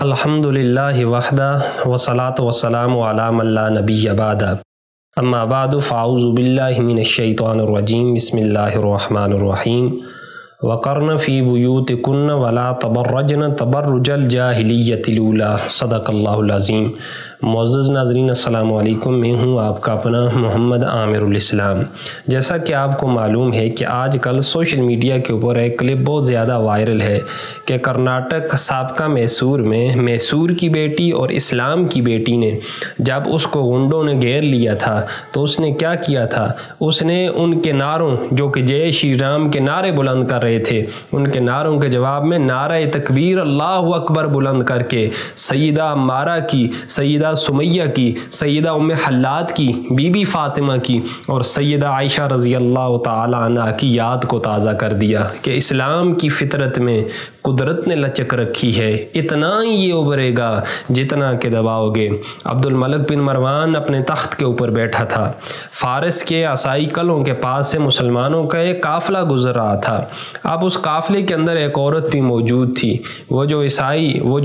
الحمدللہ وحدہ والصلاۃ والسلام علی من لا نبی بعدہ اما بعد فاعوذ باللہ من الشیطان الرجیم بسم اللہ الرحمن الرحیم وقرن فی بیوتکن ولا تبرجن تبرج الجاہلیۃ الاولی صدق اللہ العظیم۔ معزز ناظرین السلام علیکم، میں ہوں آپ کا اپنا محمد عامر الاسلام۔ جیسا کہ آپ کو معلوم ہے کہ آج کل سوشل میڈیا کے اوپر ایک کلپ بہت زیادہ وائرل ہے کہ کرناٹک سابقہ میسور میں میسور کی بیٹی اور اسلام کی بیٹی نے جب اس کو گنڈوں نے گھیر لیا تھا تو اس نے کیا کیا تھا، اس نے ان کے نعروں جو کہ جے شری رام کے نعرے بلند کر رہے تھے، ان کے نعروں کے جواب میں نعرہ تکبیر اللہ اکبر بلند کر کے سیدہ عمارہ کی، سیدہ سمیہ کی، سیدہ ام حلاد کی، بی بی فاطمہ کی اور سیدہ عائشہ رضی اللہ تعالی عنہ کی یاد کو تازہ کر دیا کہ اسلام کی فطرت میں قدرت نے لچک رکھی ہے، اتنا ہی یہ ابھرے گا جتنا کہ دباؤ گے۔ عبد الملک بن مروان اپنے تخت کے اوپر بیٹھا تھا، فارس کے عصائی قلعوں کے پاس سے مسلمانوں کا ایک قافلہ گزر رہا تھا۔ اب اس قافلے کے اندر ایک عورت بھی موجود تھی۔ وہ جو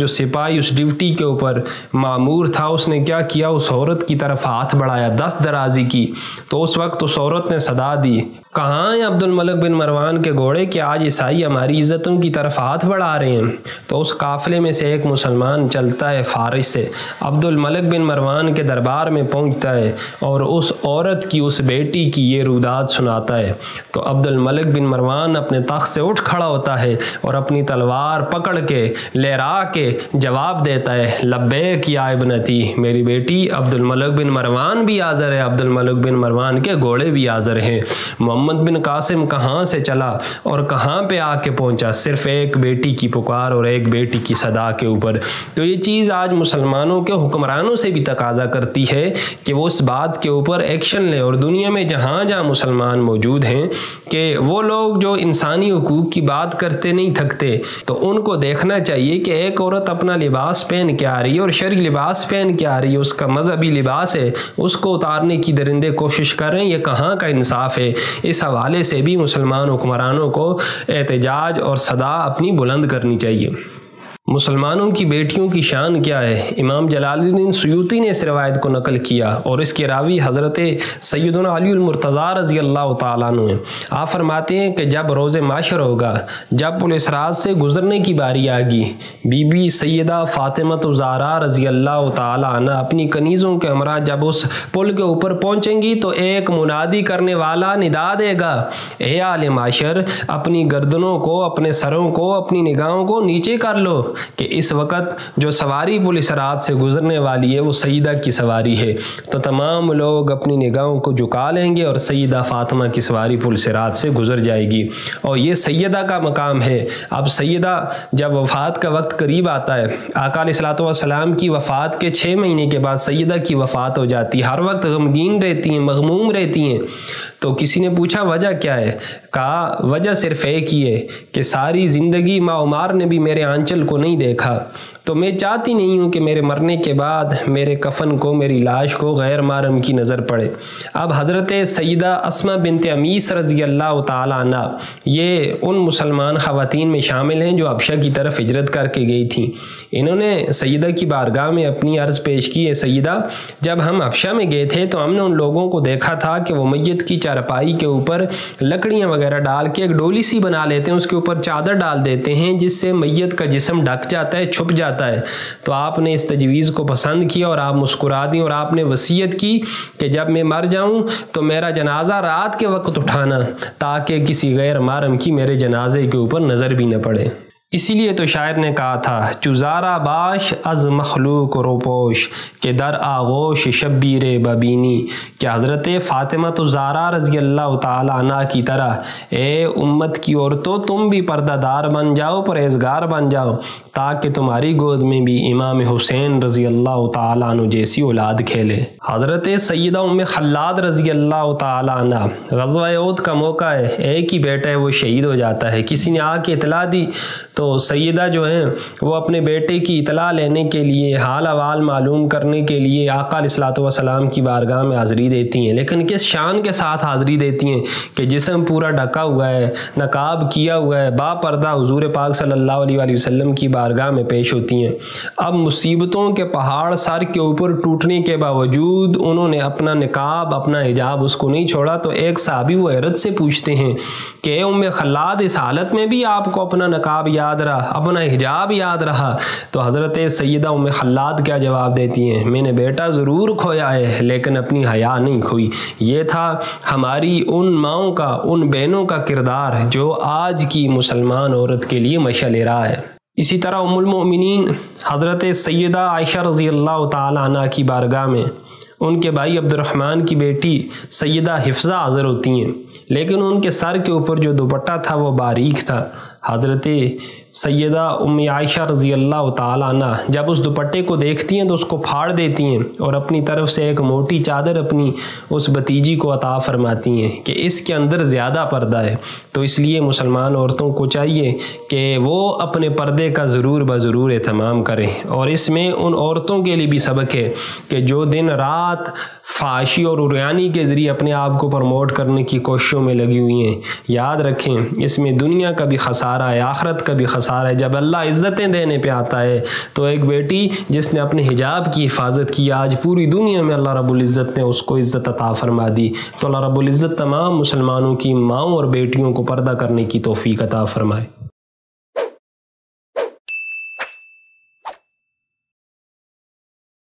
سپاہی اس ڈیوٹی کے اوپر مامور تھا، اس نے کیا کیا، اس عورت کی طرف ہاتھ بڑھایا، دست درازی کی، تو اس وقت اس عورت نے صدا دی، کہاں ہیں عبد الملک بن مروان کے گھوڑے کہ آج عیسائی ہماری عزتوں کی طرف ہاتھ بڑھا رہے ہیں؟ تو اس قافلے میں سے ایک مسلمان چلتا ہے فارس سے، عبد الملک بن مروان کے دربار میں پہنچتا ہے اور اس عورت کی، اس بیٹی کی یہ روداد سناتا ہے۔ تو عبد الملک بن مروان اپنے تخت سے اٹھ کھڑا ہوتا ہے اور اپنی تلوار پکڑ کے لہرا کے جواب دیتا ہے، لبیک یا ابنتی، میری بیٹی۔ عبد الملک بن مروان بھی حاضر ہے، عبد الملک بن مروان کے گھوڑے بھی حاضر ہیں۔ محمد بن قاسم کہاں سے چلا اور کہاں پہ آ کے پہنچا، صرف ایک بیٹی کی پکار اور ایک بیٹی کی صدا کے اوپر۔ تو یہ چیز آج مسلمانوں کے حکمرانوں سے بھی تقاضا کرتی ہے کہ وہ اس بات کے اوپر ایکشن لیں، اور دنیا میں جہاں جہاں مسلمان موجود ہیں کہ وہ لوگ جو انسانی حقوق کی بات کرتے نہیں تھکتے، تو ان کو دیکھنا چاہیے کہ ایک عورت اپنا لباس پہن کے آ رہی ہے اور شرعی لباس پہن کے آ رہی ہے، اس کا مذہبی لباس ہے، اس کو اتارنے کی درندے کوشش کر رہے ہیں، یہ کہاں کا انصاف ہے؟ اس حوالے سے بھی مسلمان حکمرانوں کو احتجاج اور صدا اپنی بلند کرنی چاہیے۔ مسلمانوں کی بیٹیوں کی شان کیا ہے؟ امام جلال الدین سیوطی نے اس روایت کو نقل کیا اور اس کے راوی حضرت سیدنا علی المرتضیٰ رضی اللہ تعالیٰ عنہ ہیں۔ آپ فرماتے ہیں کہ جب روز محشر ہوگا، جب پل صراط سے گزرنے کی باری آگی، بی بی سیدہ فاطمہ الزہرا رضی اللہ تعالیٰ عنہ اپنی کنیزوں کے ہمراہ جب اس پل کے اوپر پہنچیں گی تو ایک منادی کرنے والا ندا دے گا، اے اہل محشر، اپنی گردنوں کو، اپنے سروں کو، اپنی نگاہوں کو نیچے کر لو کہ اس وقت جو سواری پل صراط سے گزرنے والی ہے وہ سیدہ کی سواری ہے۔ تو تمام لوگ اپنی نگاہوں کو جھکا لیں گے اور سیدہ فاطمہ کی سواری پل صراط سے گزر جائے گی، اور یہ سیدہ کا مقام ہے۔ اب سیدہ جب وفات کا وقت قریب آتا ہے، آقا علیہ الصلوۃ والسلام کی وفات کے 6 مہینے کے بعد سیدہ کی وفات ہو جاتی ہے، ہر وقت غمگین رہتی ہیں، مغموم رہتی ہیں۔ تو کسی نے پوچھا وجہ کیا ہے؟ کہا وجہ صرف ایک ہی ہے کہ ساری زندگی ماں عمار نے بھی میرے آنچل کو نہیں دیکھا، تو میں چاہتی نہیں ہوں کہ میرے مرنے کے بعد میرے کفن کو، میری لاش کو غیر محرم کی نظر پڑے۔ اب حضرت سیدہ اسماء بنت امیس رضی اللہ تعالیٰ عنہ یہ ان مسلمان خواتین میں شامل ہیں جو حبشہ کی طرف ہجرت کر کے گئی تھیں۔ انہوں نے سیدہ کی بارگاہ میں اپنی عرض پیش کی، ہے سیدہ، جب ہم حبشہ میں گئے تھے تو ہم نے ان لوگوں کو دیکھا تھا کہ وہ میت کی چارپائی کے اوپر لکڑیاں وغیرہ ڈال کے ایک ڈولی سی بنا لیتے ہیں، اس کے اوپر چادر ڈال دیتے ہیں جس سے میت کا جسم ڈھک جاتا ہے، چھپ جاتا ہے۔ تو آپ نے اس تجویز کو پسند کیا اور آپ مسکرا دیں اور آپ نے وصیت کی کہ جب میں مر جاؤں تو میرا جنازہ رات کے وقت اٹھانا تاکہ کسی غیر محرم کی میرے جنازے کے اوپر نظر بھی نہ پڑے۔ اسی لیے تو شاعر نے کہا تھا، چزارا باش از مخلوق روپوش کہ در آغوش شبیر ببینی، کہ حضرت فاطمہ الزہرا رضی اللہ تعالیٰ عنہ کی طرح اے امت کی عورتوں تم بھی پردہ دار بن جاؤ، پرہیزگار بن جاؤ، تاکہ تمہاری گود میں بھی امام حسین رضی اللہ تعالیٰ عنہ جیسی اولاد کھیلے۔ حضرت سیدہ ام حلاد رضی اللہ تعالیٰ عنہ، غزوہ احد کا موقع ہے، ایک ہی بیٹا ہے وہ شہید ہو جاتا ہے، کسی نے آ کے اطلاع دی تو تو سیدہ جو ہیں وہ اپنے بیٹے کی اطلاع لینے کے لیے، حال احوال معلوم کرنے کے لیے آقا علیہ الصلوۃ والسلام کی بارگاہ میں حاضری دیتی ہیں، لیکن کس شان کے ساتھ حاضری دیتی ہیں کہ جسم پورا ڈھکا ہوا ہے، نقاب کیا ہوا ہے، با پردہ حضور پاک صلی اللہ علیہ وآلہ وسلم کی بارگاہ میں پیش ہوتی ہیں۔ اب مصیبتوں کے پہاڑ سر کے اوپر ٹوٹنے کے باوجود انہوں نے اپنا نقاب، اپنا حجاب اس کو نہیں چھوڑا۔ تو ایک صحابی وہ حیرت سے پوچھتے ہیں کہ اے ام خلاد، اس حالت میں بھی آپ کو اپنا نقاب یاد رہا، اپنا حجاب یاد رہا؟ تو حضرت سیدہ ام خلاد کیا جواب دیتی ہیں؟ میں نے بیٹا ضرور کھویا ہے لیکن اپنی حیا نہیں کھوئی۔ یہ تھا ہماری ان ماؤں کا، ان بہنوں کا کردار جو آج کی مسلمان عورت کے لیے مشعل راہ ہے۔ اسی طرح ام المؤمنین حضرت سیدہ عائشہ رضی اللہ تعالی عنہ کی بارگاہ میں ان کے بھائی عبد الرحمن کی بیٹی سیدہ حفصہ حاضر ہوتی ہیں، لیکن ان کے سر کے اوپر جو دوپٹہ تھا وہ باریک تھا۔ حضرت سیدہ ام عائشہ رضی اللہ تعالی عنہ جب اس دوپٹے کو دیکھتی ہیں تو اس کو پھاڑ دیتی ہیں اور اپنی طرف سے ایک موٹی چادر اپنی اس بھتیجی کو عطا فرماتی ہیں کہ اس کے اندر زیادہ پردہ ہے۔ تو اس لیے مسلمان عورتوں کو چاہیے کہ وہ اپنے پردے کا ضرور بضرور اہتمام کریں، اور اس میں ان عورتوں کے لیے بھی سبق ہے کہ جو دن رات فحاشی اور عریانی کے ذریعے اپنے آپ کو پروموٹ کرنے کی کوششوں میں لگی ہوئی ہیں۔ یاد رکھیں اس میں دنیا کا بھی خسارہ ہے، آخرت کا بھی خسارہ ہے۔ جب اللہ عزتیں دینے پہ آتا ہے تو ایک بیٹی جس نے اپنے حجاب کی حفاظت کی، آج پوری دنیا میں اللہ رب العزت نے اس کو عزت عطا فرما دی۔ تو اللہ رب العزت تمام مسلمانوں کی ماؤں اور بیٹیوں کو پردہ کرنے کی توفیق عطا فرمائے۔